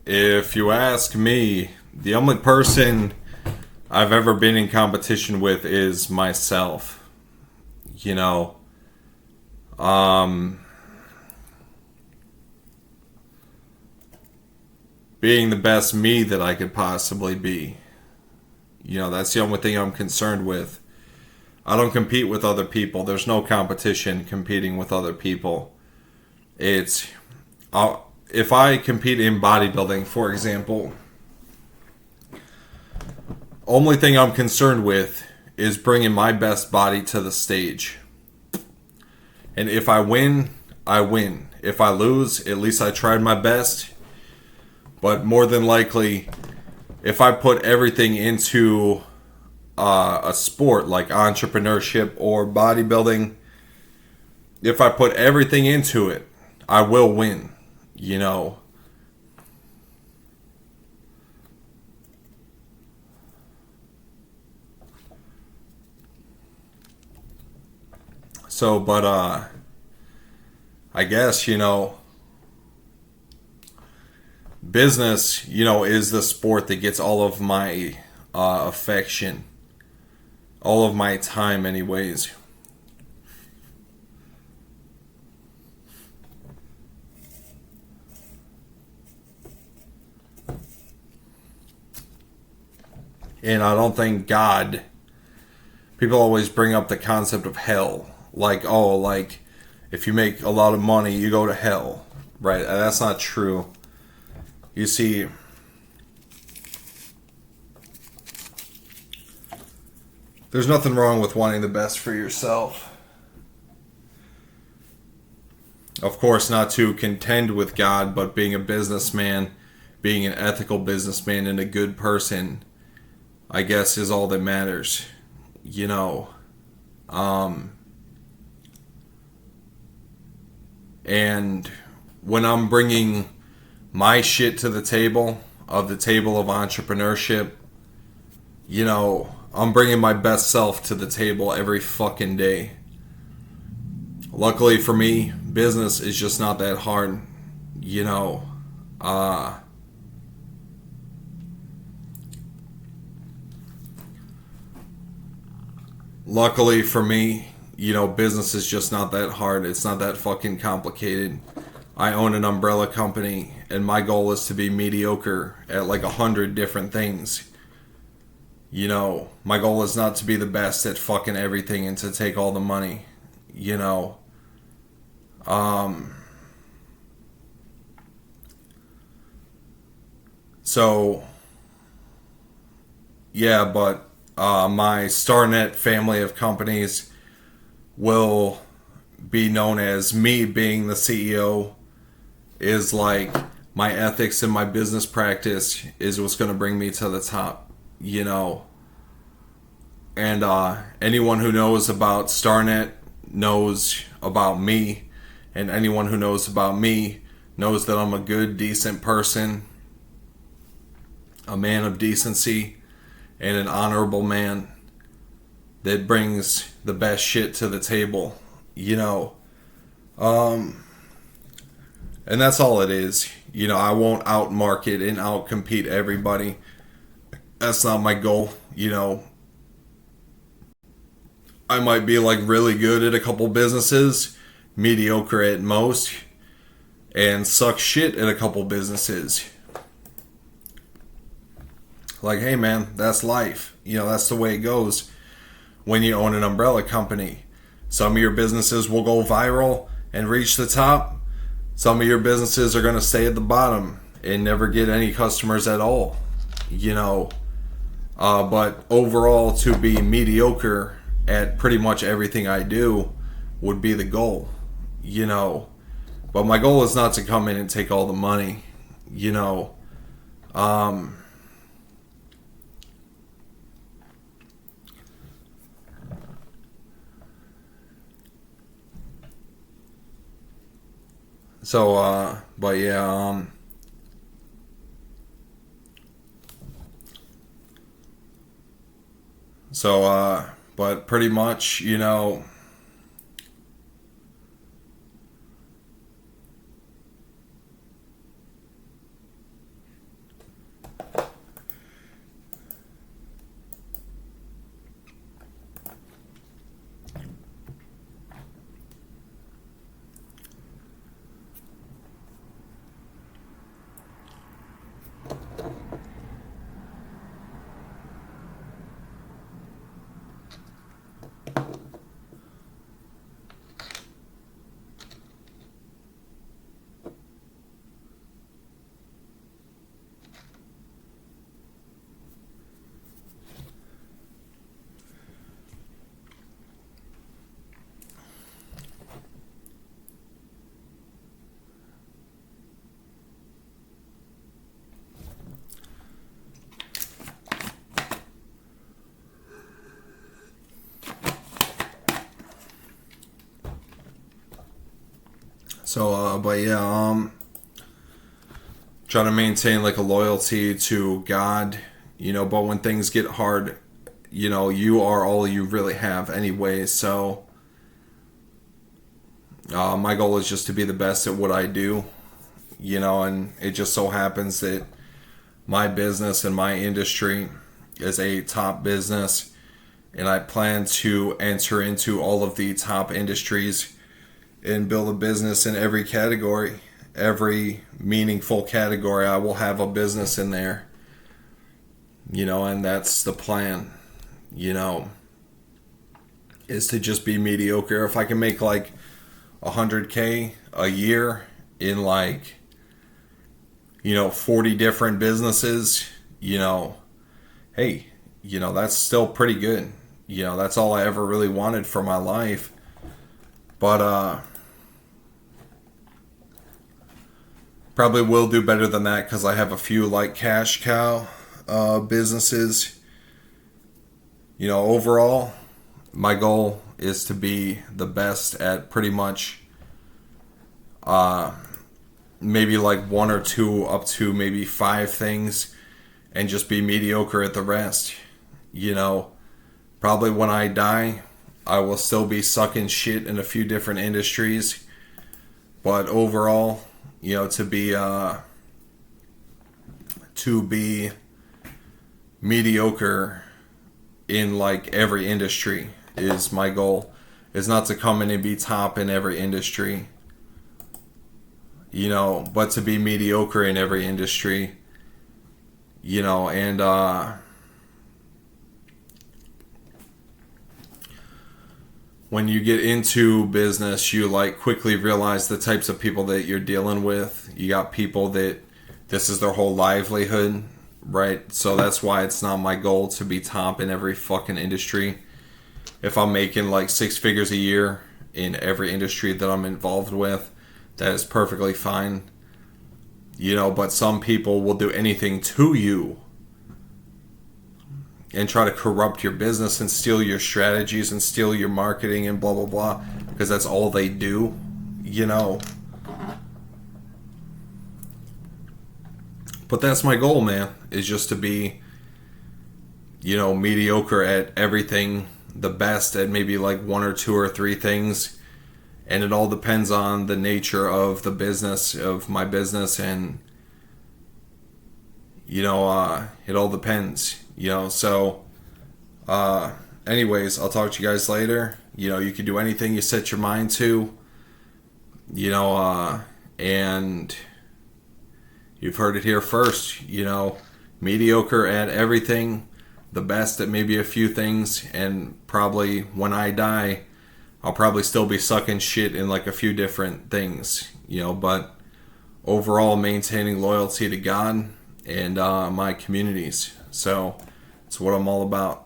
If you ask me, the only person I've ever been in competition with is myself. You know, um, being the best me that I could possibly be. That's the only thing I'm concerned with. I don't compete with other people. There's no competition competing with other people. It's if I compete in bodybuilding, for example, only thing I'm concerned with is bringing my best body to the stage. And if I win, I win. If I lose, at least I tried my best. But more than likely, if I put everything into a sport like entrepreneurship or bodybuilding, if I put everything into it, I will win. You know. So, but I guess, business, is the sport that gets all of my affection, all of my time, anyways. And I don't think God, people always bring up the concept of hell. Like, oh, like, if you make a lot of money, you go to hell. Right? That's not true. You see, there's nothing wrong with wanting the best for yourself. Of course, not to contend with God, but being a businessman, being an ethical businessman and a good person, I guess, is all that matters. You know, um, and when I'm bringing my shit to the table, of the table of entrepreneurship, I'm bringing my best self to the table every fucking day. Luckily for me, business is just not that hard. You know, uh, luckily for me, business is just not that hard. It's not that fucking complicated. I own an umbrella company, and my goal is to be mediocre at like 100 different things. My goal is not to be the best at fucking everything and to take all the money. You know, um, so yeah, but my Starnet family of companies will be known as me being the CEO. Is like my ethics and my business practice is what's going to bring me to the top, And anyone who knows about Starnet knows about me, and anyone who knows about me knows that I'm a good, decent person, a man of decency, and an honorable man that brings the best shit to the table, you know. Um, and that's all it is. I won't outmarket and outcompete everybody. That's not my goal. I might be like really good at a couple businesses, mediocre at most, and suck shit at a couple businesses. Like, hey man, that's life. That's the way it goes when you own an umbrella company. Some of your businesses will go viral and reach the top. Some of your businesses are going to stay at the bottom and never get any customers at all. But overall, to be mediocre at pretty much everything I do would be the goal. But my goal is not to come in and take all the money. You know. Um, but yeah, but pretty much, But yeah, try to maintain like a loyalty to God, but when things get hard, you are all you really have anyway. So my goal is just to be the best at what I do, and it just so happens that my business and my industry is a top business, and I plan to enter into all of the top industries and build a business in every category. Every meaningful category, I will have a business in there, and that's the plan, is to just be mediocre. If I can make like 100K a year in like 40 different businesses, hey, that's still pretty good. That's all I ever really wanted for my life. But probably will do better than that because I have a few like cash cow businesses. Overall, my goal is to be the best at pretty much maybe like one or two up to maybe 5 things, and just be mediocre at the rest. Probably when I die, I will still be sucking shit in a few different industries, but overall, to be mediocre in like every industry is my goal. Is not to come in and be top in every industry, but to be mediocre in every industry, and when you get into business, you like quickly realize the types of people that you're dealing with. You got people that this is their whole livelihood, right? So that's why it's not my goal to be top in every fucking industry. If I'm making like 6 figures a year in every industry that I'm involved with, that is perfectly fine. But some people will do anything to you and try to corrupt your business and steal your strategies and steal your marketing and blah, blah, blah, because that's all they do, But that's my goal, man, is just to be, mediocre at everything, the best at maybe like 1 or 2 or 3 things. And it all depends on the nature of the business, of my business, and, it all depends, So, anyways, I'll talk to you guys later. You can do anything you set your mind to, and you've heard it here first, mediocre at everything, the best at maybe a few things, and probably when I die, I'll probably still be sucking shit in like a few different things, but overall maintaining loyalty to God and my communities. So it's what I'm all about.